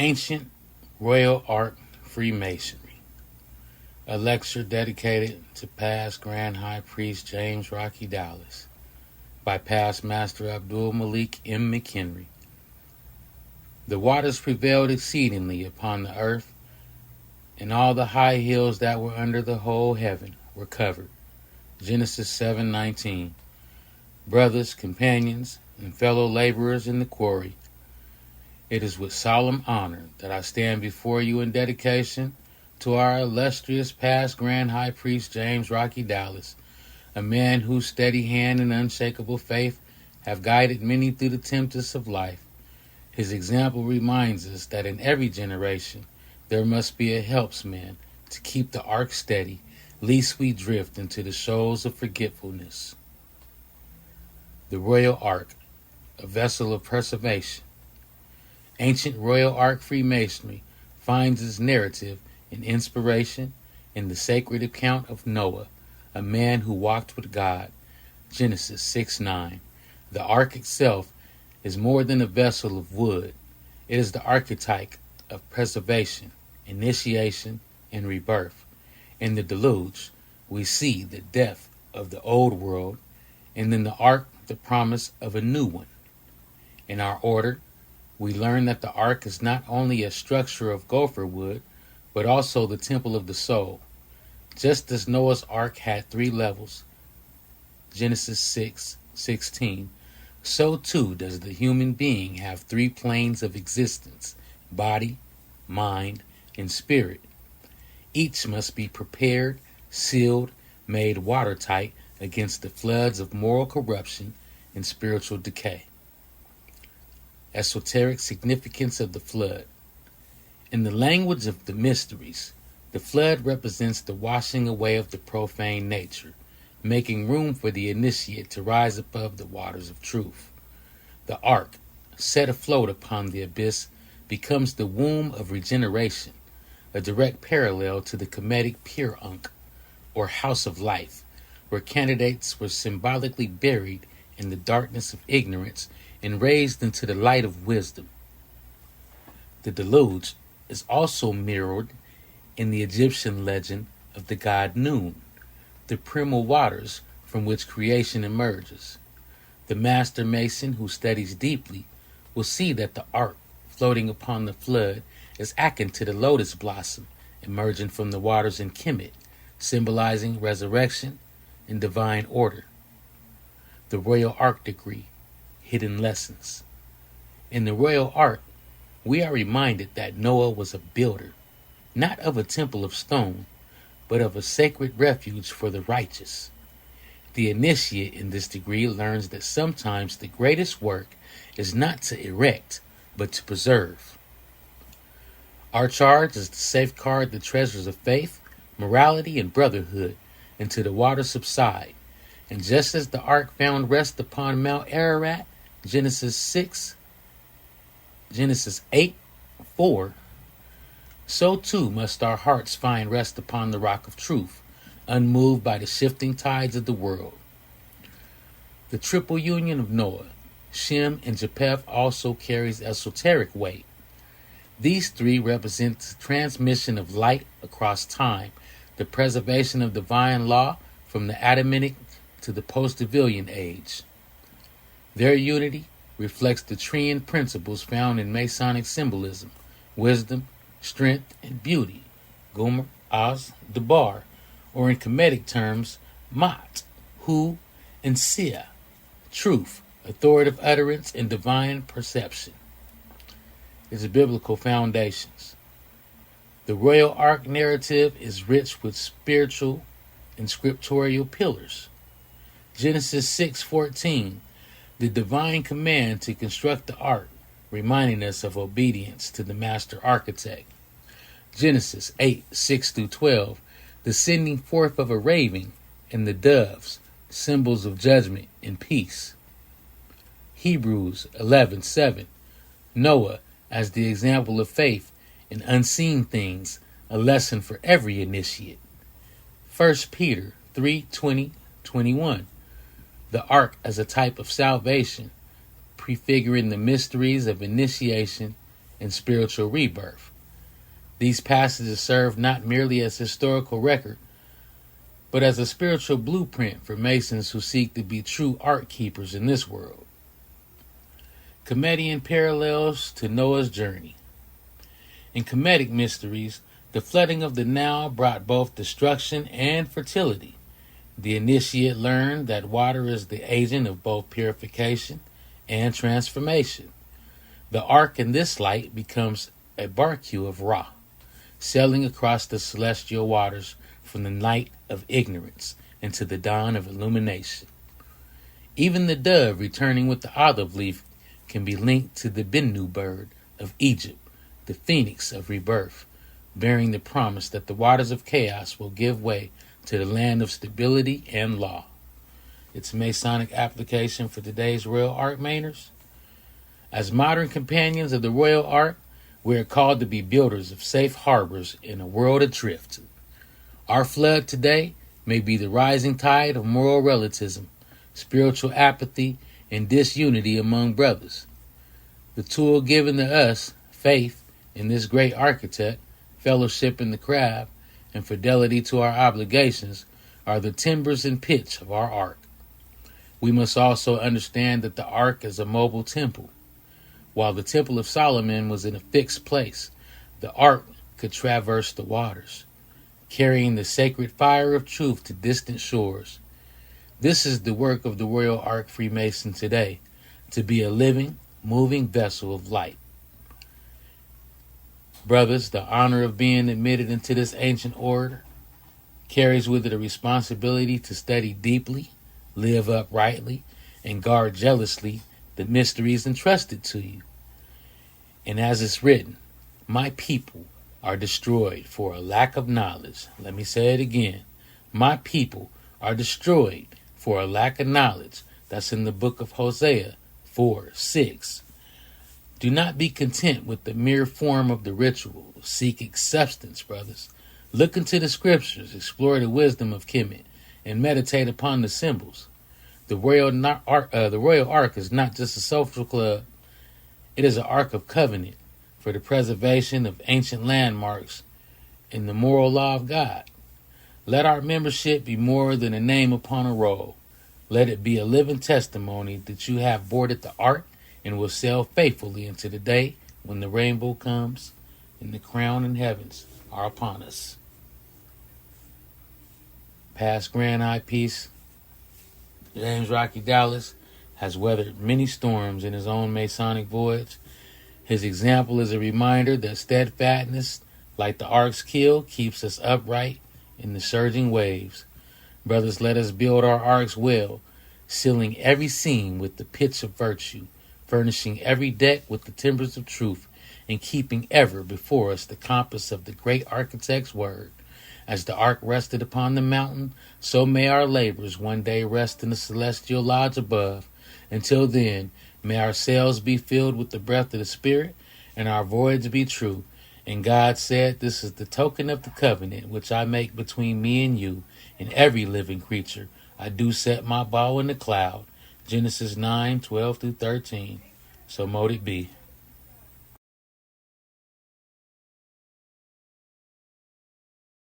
Ancient Royal Ark Freemasonry, a lecture dedicated to past Grand High Priest James Rocky Dallas by past Master Abdul Malik M. McHenry. The waters prevailed exceedingly upon the earth, and all the high hills that were under the whole heaven were covered. Genesis 7:19. Brothers, companions, and fellow laborers in the quarry, it is with solemn honor that I stand before you in dedication to our illustrious past Grand High Priest James Rocky Dallas, a man whose steady hand and unshakable faith have guided many through the tempests of life. His example reminds us that in every generation there must be a helpsman to keep the ark steady, lest we drift into the shoals of forgetfulness. The Royal Ark, a vessel of preservation. Ancient Royal Ark Freemasonry finds its narrative and inspiration in the sacred account of Noah, a man who walked with God. Genesis 6:9. The ark itself is more than a vessel of wood. It is the archetype of preservation, initiation, and rebirth. In the deluge, we see the death of the old world, and in the ark, the promise of a new one. In our order, we learn that the ark is not only a structure of gopher wood, but also the temple of the soul. Just as Noah's ark had 3 levels, Genesis 6:16, so too does the human being have 3 planes of existence: body, mind, and spirit. Each must be prepared, sealed, made watertight against the floods of moral corruption and spiritual decay. Esoteric significance of the flood. In the language of the mysteries, the flood represents the washing away of the profane nature, making room for the initiate to rise above the waters of truth. The ark, set afloat upon the abyss, becomes the womb of regeneration, a direct parallel to the Kemetic pure Ankh, or house of life, where candidates were symbolically buried in the darkness of ignorance and raised into the light of wisdom. The deluge is also mirrored in the Egyptian legend of the god Noon, the primal waters from which creation emerges. The master mason who studies deeply will see that the ark floating upon the flood is akin to the lotus blossom emerging from the waters in Kemet, symbolizing resurrection and divine order. The Royal Ark Degree, hidden lessons. In the Royal Ark, we are reminded that Noah was a builder, not of a temple of stone, but of a sacred refuge for the righteous. The initiate in this degree learns that sometimes the greatest work is not to erect, but to preserve. Our charge is to safeguard the treasures of faith, morality, and brotherhood until the waters subside. And just as the ark found rest upon Mount Ararat, Genesis 8:4, so too must our hearts find rest upon the rock of truth, unmoved by the shifting tides of the world. The triple union of Noah, Shem, and Japheth also carries esoteric weight. These 3 represent the transmission of light across time, the preservation of divine law from the Adamitic to the post-Diluvian age. Their unity reflects the Trian principles found in Masonic symbolism: wisdom, strength, and beauty, Gomer, Oz, Debar, or in Kemetic terms, Mat, Hu, and Sia, truth, authoritative utterance, and divine perception. Its biblical foundations. The Royal Ark narrative is rich with spiritual and scriptural pillars. Genesis 6:14, the divine command to construct the ark, reminding us of obedience to the master architect. Genesis 8:6-12, the sending forth of a raven and the doves, symbols of judgment and peace. Hebrews 11:7, Noah as the example of faith in unseen things, a lesson for every initiate. 1 Peter 3:20-21, the ark as a type of salvation, prefiguring the mysteries of initiation and spiritual rebirth. These passages serve not merely as historical record, but as a spiritual blueprint for Masons who seek to be true Ark keepers in this world. Kemetian parallels to Noah's journey. In Kemetic mysteries, the flooding of the Nile brought both destruction and fertility. The initiate learned that water is the agent of both purification and transformation. The Ark in this light becomes a barque of Ra, sailing across the celestial waters from the night of ignorance into the dawn of illumination. Even the dove returning with the olive leaf can be linked to the Bennu bird of Egypt, the phoenix of rebirth, bearing the promise that the waters of chaos will give way to the land of stability and law. Its Masonic application for today's Royal Ark Mainers. As modern companions of the Royal Ark, we are called to be builders of safe harbors in a world adrift. Our flood today may be the rising tide of moral relativism, spiritual apathy, and disunity among brothers. The tool given to us, faith in this great architect, fellowship in the craft, and fidelity to our obligations, are the timbers and pitch of our ark. We must also understand that the ark is a mobile temple. While the Temple of Solomon was in a fixed place, the ark could traverse the waters, carrying the sacred fire of truth to distant shores. This is the work of the Royal Ark Freemason today, to be a living, moving vessel of light. Brothers, the honor of being admitted into this ancient order carries with it a responsibility to study deeply, live uprightly, and guard jealously the mysteries entrusted to you. And as it's written, my people are destroyed for a lack of knowledge. Let me say it again. My people are destroyed for a lack of knowledge. That's in the book of Hosea 4:6. Do not be content with the mere form of the ritual. Seek its substance, brothers. Look into the scriptures, explore the wisdom of Kemet, and meditate upon the symbols. The Royal Ark is not just a social club. It is an ark of covenant for the preservation of ancient landmarks in the moral law of God. Let our membership be more than a name upon a roll. Let it be a living testimony that you have boarded the ark and will sail faithfully into the day when the rainbow comes and the crown and heavens are upon us. Past Grand High Peace, James Rocky Dallas, has weathered many storms in his own Masonic voyage. His example is a reminder that steadfastness, like the ark's keel, keeps us upright in the surging waves. Brothers, let us build our arks well, sealing every seam with the pitch of virtue, furnishing every deck with the timbers of truth, and keeping ever before us the compass of the great architect's word. As the ark rested upon the mountain, so may our labors one day rest in the celestial lodge above. Until then, may our sails be filled with the breath of the Spirit, and our voyage be true. And God said, this is the token of the covenant which I make between me and you and every living creature. I do set my bow in the cloud. Genesis 9:12-13. So mote it be.